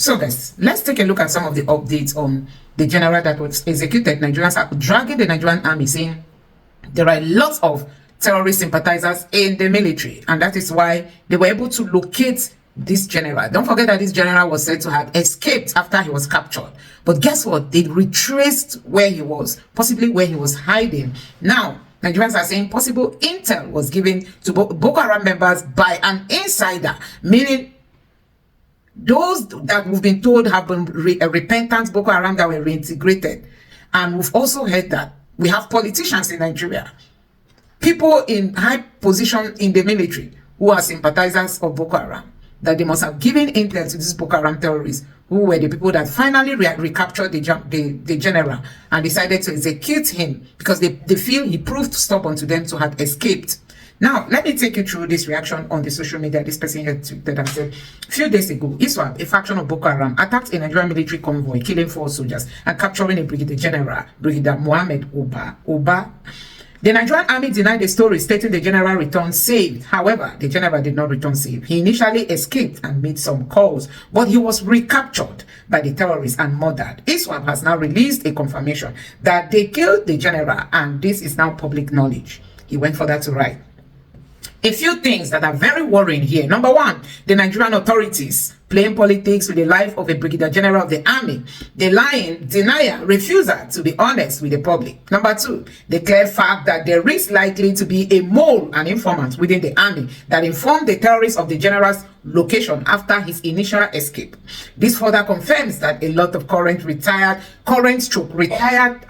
So guys, let's take a look at some of the updates on the general that was executed. Nigerians are dragging the Nigerian army, saying there are lots of terrorist sympathizers in the military, and that is why they were able to locate this general. Don't forget that this general was said to have escaped after he was captured. But guess what? They retraced where he was, possibly where he was hiding. Now, Nigerians are saying possible intel was given to Boko Haram members by an insider, meaning those that we've been told have been repentant Boko Haram that were reintegrated. And we've also heard that we have politicians in Nigeria, people in high position in the military who are sympathizers of Boko Haram, that they must have given intel to these Boko Haram terrorists, who were the people that finally recaptured the general and decided to execute him because they feel he proved stubborn to them to have escaped. Now, let me take you through this reaction on the social media. This person here tweeted and said, a few days ago, ISWAP, a faction of Boko Haram, attacked a Nigerian military convoy, killing 4 soldiers and capturing a Brigadier General, Brigadier Mohammed Oba. The Nigerian army denied the story, stating the general returned safe. However, the general did not return safe. He initially escaped and made some calls, but he was recaptured by the terrorists and murdered. ISWAP has now released a confirmation that they killed the general, and this is now public knowledge. He went further to write a few things that are very worrying here. Number one, the Nigerian authorities playing politics with the life of a Brigadier General of the army. The lying, denier, refuser to be honest with the public. Number two, the clear fact that there is likely to be a mole, an informant within the army that informed the terrorists of the general's location after his initial escape. This further confirms that a lot of current retired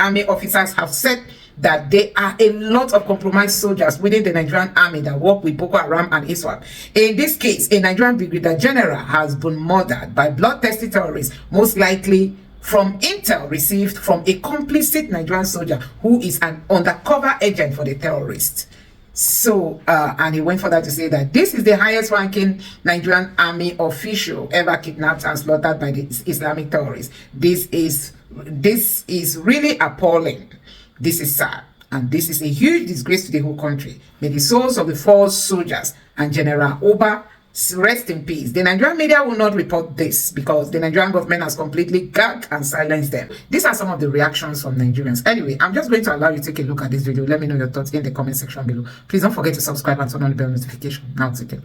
army officers have said that there are a lot of compromised soldiers within the Nigerian army that work with Boko Haram and ISWAP. In this case, a Nigerian Brigadier General has been murdered by bloodthirsty terrorists, most likely from intel received from a complicit Nigerian soldier who is an undercover agent for the terrorists. So, and he went further to say that this is the highest ranking Nigerian army official ever kidnapped and slaughtered by the Islamic terrorists. This is really appalling. This is sad, and this is a huge disgrace to the whole country. May the souls of the 4 soldiers and General Oba rest in peace. The Nigerian media will not report this because the Nigerian government has completely gagged and silenced them. These are some of the reactions from Nigerians. Anyway, I'm just going to allow you to take a look at this video. Let me know your thoughts in the comment section below. Please don't forget to subscribe and turn on the bell notification. Now take it.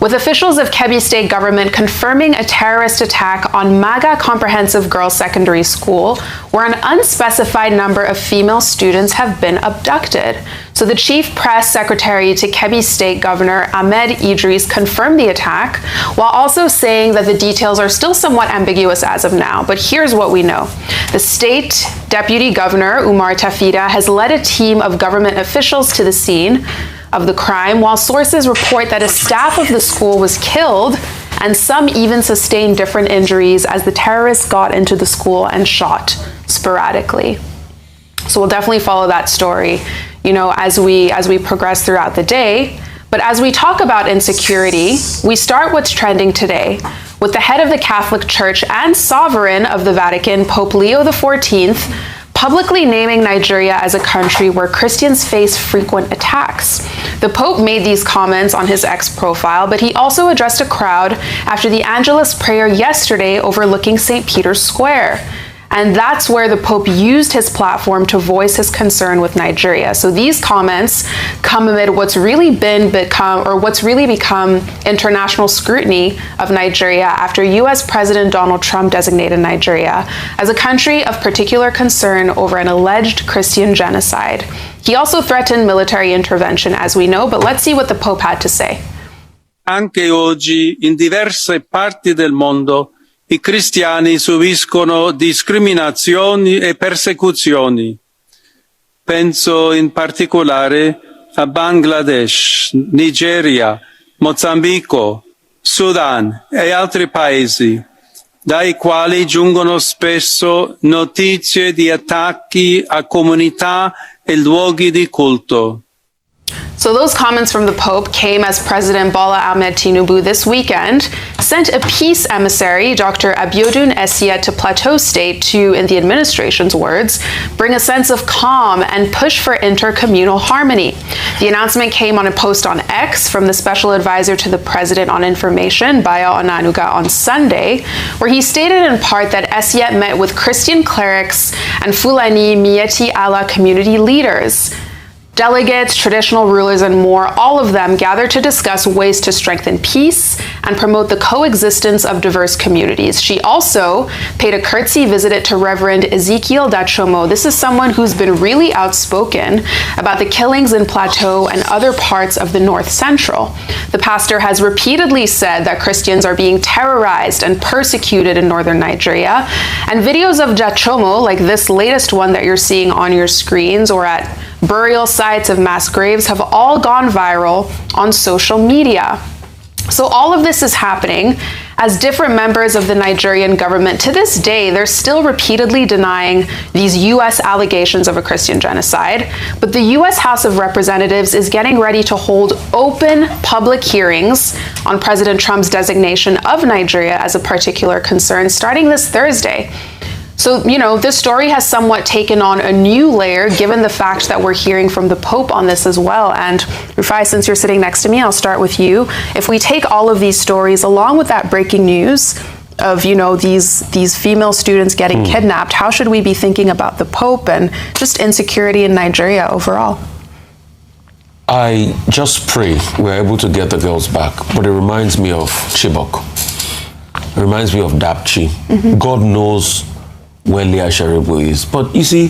With officials of Kebbi State government confirming a terrorist attack on Maga Comprehensive Girls Secondary School, where an unspecified number of female students have been abducted. So the chief press secretary to Kebbi State Governor Ahmed Idris confirmed the attack, while also saying that the details are still somewhat ambiguous as of now. But here's what we know. The state deputy governor, Umar Tafida, has led a team of government officials to the scene of the crime, while sources report that a staff of the school was killed and some even sustained different injuries as the terrorists got into the school and shot sporadically. So we'll definitely follow that story, as we progress throughout the day. But as we talk about insecurity, we start what's trending today with the head of the Catholic Church and sovereign of the Vatican, Pope Leo XIV, publicly naming Nigeria as a country where Christians face frequent attacks. The Pope made these comments on his X profile, but he also addressed a crowd after the Angelus prayer yesterday overlooking St. Peter's Square. And that's where the Pope used his platform to voice his concern with Nigeria. So these comments come amid what's really become international scrutiny of Nigeria after US President Donald Trump designated Nigeria as a country of particular concern over an alleged Christian genocide. He also threatened military intervention, as we know, but let's see what the Pope had to say. Anche oggi in diverse parti del mondo i cristiani subiscono discriminazioni e persecuzioni. Penso in particolare a Bangladesh, Nigeria, Mozambico, Sudan e altri paesi, dai quali giungono spesso notizie di attacchi a comunità e luoghi di culto. So those comments from the Pope came as President Bola Ahmed Tinubu this weekend sent a peace emissary, Dr. Abiodun Esiya, to Plateau State to, in the administration's words, bring a sense of calm and push for intercommunal harmony. The announcement came on a post on X from the special advisor to the President on Information, Bayo Onanuga, on Sunday, where he stated in part that Esiya met with Christian clerics and Fulani Miyetti Allah community leaders. Delegates, traditional rulers, and more, all of them gathered to discuss ways to strengthen peace and promote the coexistence of diverse communities. She also paid a courtesy visit to Reverend Ezekiel Dachomo. This is someone who's been really outspoken about the killings in Plateau and other parts of the North Central. The pastor has repeatedly said that Christians are being terrorized and persecuted in northern Nigeria, and videos of Dachomo, like this latest one that you're seeing on your screens, or at burial sites of mass graves, have all gone viral on social media. So all of this is happening as different members of the Nigerian government, to this day, they're still repeatedly denying these U.S. allegations of a Christian genocide. But the U.S. House of Representatives is getting ready to hold open public hearings on President Trump's designation of Nigeria as a particular concern starting this Thursday. So, you know, this story has somewhat taken on a new layer given the fact that we're hearing from the Pope on this as well. And Rufai, since you're sitting next to me, I'll start with you. If we take all of these stories along with that breaking news of, you know, these female students getting kidnapped, how should we be thinking about the Pope and just insecurity in Nigeria overall? I just pray we're able to get the girls back, but it reminds me of Chibok. It reminds me of Dapchi. God knows where Leah Sharibu is. But you see,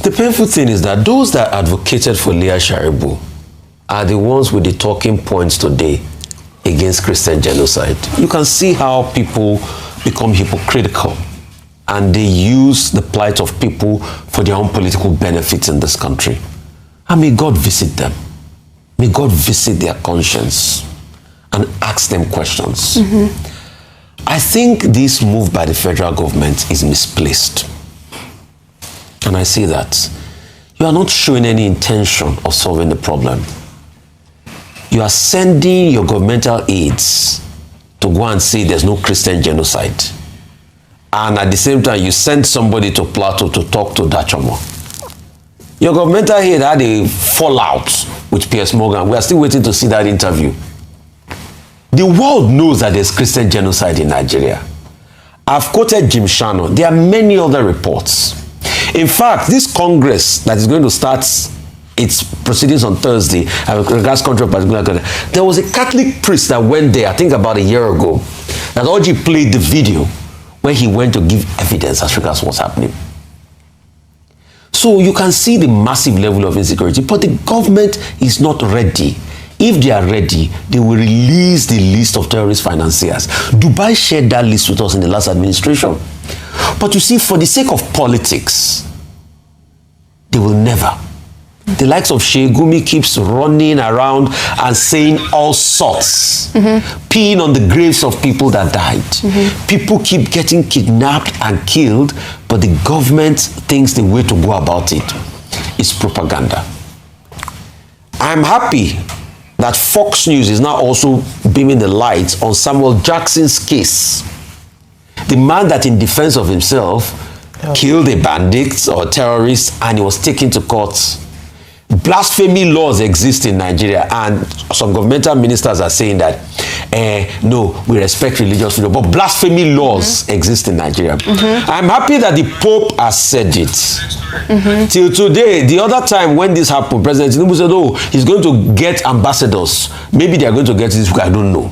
the painful thing is that those that advocated for Leah Sharibu are the ones with the talking points today against Christian genocide. You can see how people become hypocritical and they use the plight of people for their own political benefits in this country. And may God visit them. May God visit their conscience and ask them questions. I think this move by the federal government is misplaced. And I say that. You are not showing any intention of solving the problem. You are sending your governmental aides to go and say there's no Christian genocide. And at the same time, you send somebody to Plateau to talk to Dachomo. Your governmental aide had a fallout with Piers Morgan. We are still waiting to see that interview. The world knows that there's Christian genocide in Nigeria. I've quoted Jim Shannon. There are many other reports. In fact, this Congress that is going to start its proceedings on Thursday, regards country of particular country, there was a Catholic priest that went there, I think about a year ago, that Oji played the video where he went to give evidence as regards what's happening. So you can see the massive level of insecurity, but the government is not ready. If they are ready, they will release the list of terrorist financiers. Dubai shared that list with us in the last administration. But you see, for the sake of politics, they will never. The likes of Shegumi keeps running around and saying all sorts, peeing on the graves of people that died. People keep getting kidnapped and killed, but the government thinks the way to go about it is propaganda. I'm happy that Fox News is now also beaming the light on Samuel Jackson's case. The man that in defense of himself killed a bandit or a terrorist and he was taken to court. Blasphemy laws exist in Nigeria and some governmental ministers are saying that no, we respect religious freedom, but blasphemy laws exist in Nigeria. I'm happy that the Pope has said it. Till today, the other time when this happened, President Tinubu said, oh, he's going to get ambassadors. Maybe they are going to get this week, I don't know.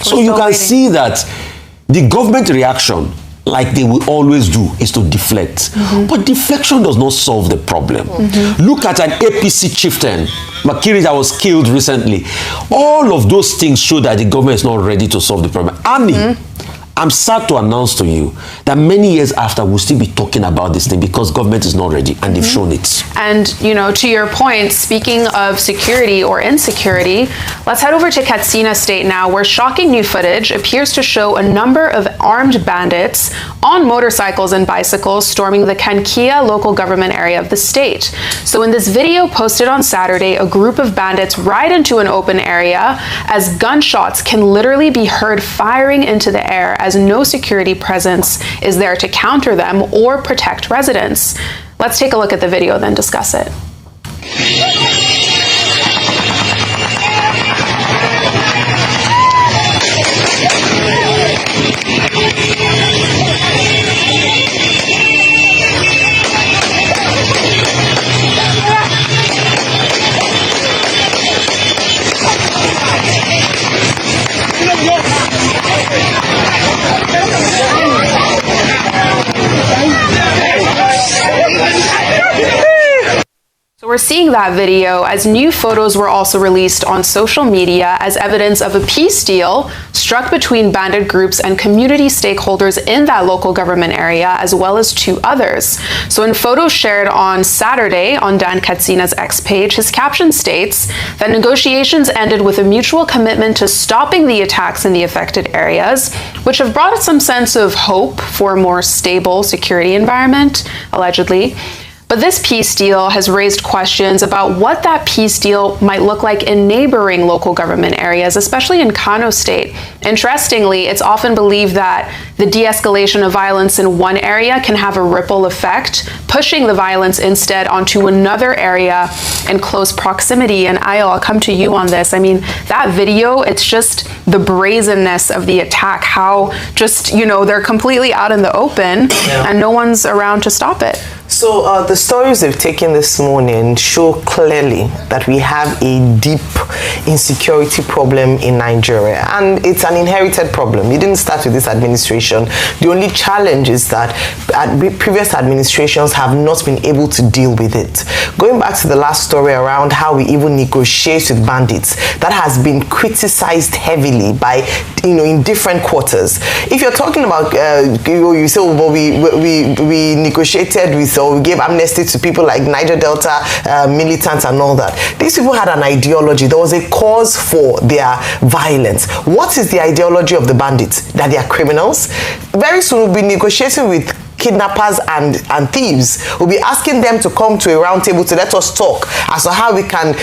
So you can see that the government reaction, like they will always do, is to deflect. But deflection does not solve the problem. Look at an APC chieftain, Makiri, that was killed recently. All of those things show that the government is not ready to solve the problem. Army I'm sad to announce to you that many years after, we'll still be talking about this thing because government is not ready, and they've shown it. And, you know, to your point, speaking of security or insecurity, let's head over to Katsina State now, where shocking new footage appears to show a number of armed bandits on motorcycles and bicycles storming the Kankia local government area of the state. So in this video posted on Saturday, a group of bandits ride into an open area as gunshots can literally be heard firing into the air, as no security presence is there to counter them or protect residents. Let's take a look at the video, then discuss it. So we're seeing that video as new photos were also released on social media as evidence of a peace deal struck between bandit groups and community stakeholders in that local government area, as well as 2 others. So in photos shared on Saturday on Dan Katsina's X page, his caption states that negotiations ended with a mutual commitment to stopping the attacks in the affected areas, which have brought some sense of hope for a more stable security environment, allegedly. But this peace deal has raised questions about what that peace deal might look like in neighboring local government areas, especially in Kanu State. Interestingly, it's often believed that the de-escalation of violence in one area can have a ripple effect, pushing the violence instead onto another area in close proximity. And I'll come to you on this. I mean, that video, it's just the brazenness of the attack, how just, you know, they're completely out in the open and no one's around to stop it. So the stories they've taken this morning show clearly that we have a deep insecurity problem in Nigeria, and it's an inherited problem. It didn't start with this administration. The only challenge is that previous administrations have not been able to deal with it. Going back to the last story around how we even negotiate with bandits, that has been criticized heavily by, you know, in different quarters. If you're talking about, you say, well, we negotiated with, or we gave amnesty to people like Niger Delta militants and all that. These people had an ideology. There was a cause for their violence. What is the ideology of the bandits? That they are criminals? Very soon we'll be negotiating with kidnappers and thieves. We'll be asking them to come to a round table to let us talk as to how we can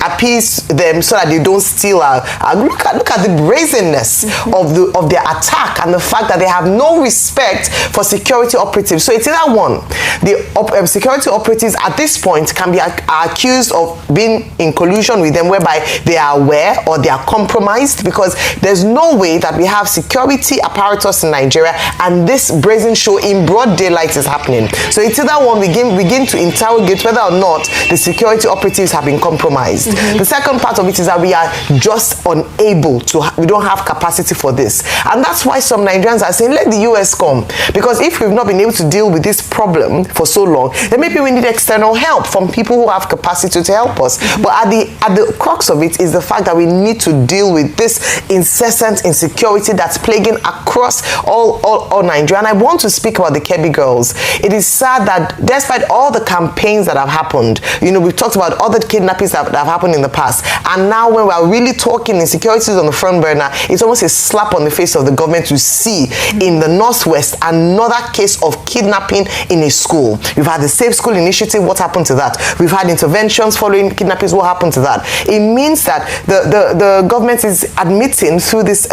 appease them so that they don't steal our look at the brazenness of their attack, and the fact that they have no respect for security operatives. So it's either one, the security operatives at this point can be accused of being in collusion with them, whereby they are aware or they are compromised, because there's no way that we have security apparatus in Nigeria and this brazen show in broad daylight is happening. So it's either one, we begin to interrogate whether or not the security operatives have been compromised. The second part of it is that we are just unable to, we don't have capacity for this. And that's why some Nigerians are saying, let the US come. Because if we've not been able to deal with this problem for so long, then maybe we need external help from people who have capacity to help us. But at the crux of it is the fact that we need to deal with this incessant insecurity that's plaguing across all Nigeria. And I want to speak about the Kebbi girls. It is sad that despite all the campaigns that have happened, you know, we've talked about other kidnappings that have happened in the past, and now when we're really talking insecurities on the front burner, it's almost a slap on the face of the government to see in the Northwest another case of kidnapping in a school. We've had the Safe School Initiative. What happened to that? We've had interventions following kidnappings. What happened to that? It means that the government is admitting through this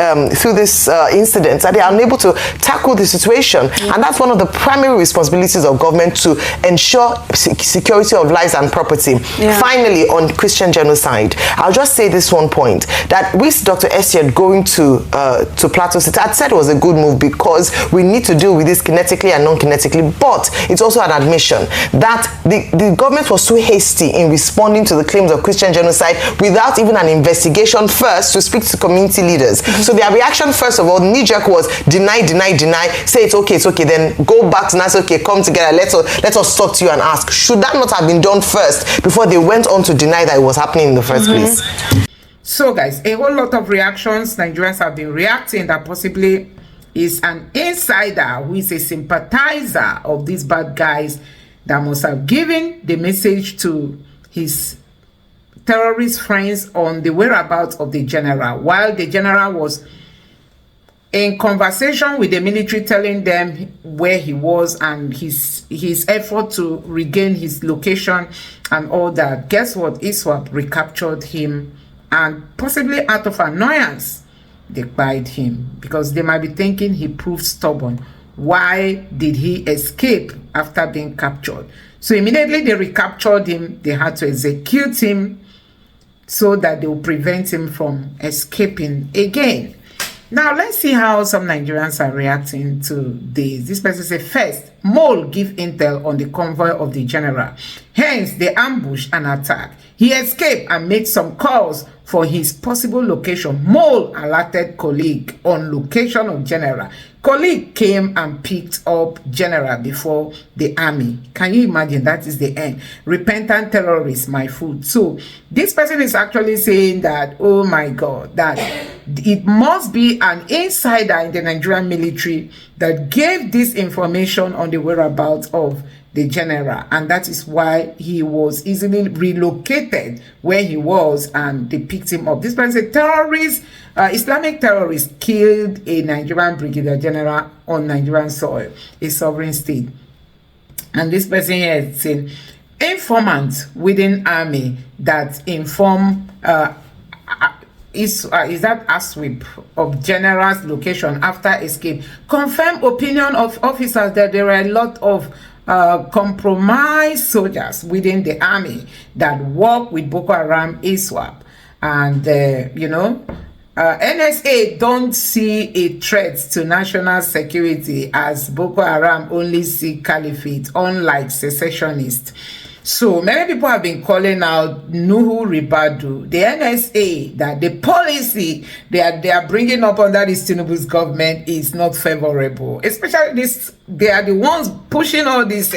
incident that they are unable to tackle the situation. And that's one of the primary responsibilities of government, to ensure security of lives and property. Finally, on Christian genocide, I'll just say this one point, that with Dr. Esiet going to Plateau State, I said it was a good move because we need to deal with this kinetically and non-kinetically, but it's also an admission that the government was too hasty in responding to the claims of Christian genocide without even an investigation first to speak to community leaders. So their reaction, first of all, knee-jerk was deny, say it's okay, then go back to say, okay, come together, let us talk to you and ask. Should that not have been done first before they went on to deny that it was happening in the first place? So guys, a whole lot of reactions. Nigerians have been reacting that possibly is an insider who is a sympathizer of these bad guys that must have given the message to his terrorist friends on the whereabouts of the general, while the general was in conversation with the military, telling them where he was and his effort to regain his location and all that. Guess what? ISWAP recaptured him, and possibly out of annoyance, they bite him because they might be thinking he proved stubborn. Why did he escape after being captured? So immediately they recaptured him. They had to execute him so that they will prevent him from escaping again. Now let's see how some Nigerians are reacting to this. This person says, first, Mole give intel on the convoy of the general. Hence, they ambush and attack. He escaped and made some calls for his possible location. Mole alerted colleague on location of general. Colleague came and picked up general before the army. Can you imagine? That is the end. Repentant terrorists, my food. So this person is actually saying that, oh my God, that it must be an insider in the Nigerian military that gave this information on the whereabouts of the general, and that is why he was easily relocated where he was, and they picked him up. This person said terrorists, Islamic terrorists killed a Nigerian Brigadier General on Nigerian soil, a sovereign state. And this person here is saying informants within army that inform is that ASWIP of general's location after escape. Confirm opinion of officers that there are a lot of compromised soldiers within the army that work with Boko Haram ISWAP, and NSA don't see a threat to national security as Boko Haram only see caliphate, unlike secessionists. So many people have been calling out Nuhu Ribadu, the NSA, that the policy they are bringing up under this Tinubu's government is not favorable. Especially they are the ones pushing all this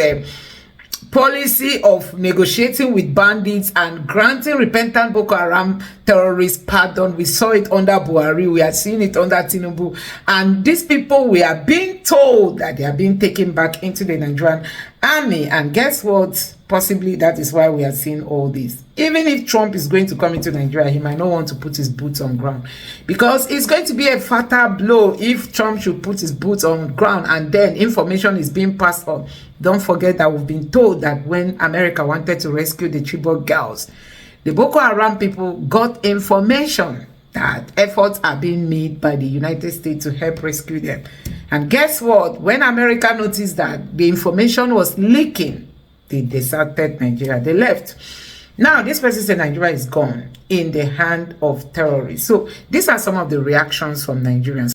policy of negotiating with bandits and granting repentant Boko Haram terrorists pardon. We saw it under Buhari. We are seeing it under Tinubu. And these people, we are being told that they are being taken back into the Nigerian army. And guess what? Possibly that is why we are seeing all this. Even if Trump is going to come into Nigeria, he might not want to put his boots on ground, because it's going to be a fatal blow if Trump should put his boots on ground and then information is being passed on. Don't forget that we've been told that when America wanted to rescue the Chibok girls, the Boko Haram people got information that efforts are being made by the United States to help rescue them. And guess what? When America noticed that the information was leaking, they deserted Nigeria. They left. Now, this person said Nigeria is gone in the hand of terrorists. So these are some of the reactions from Nigerians.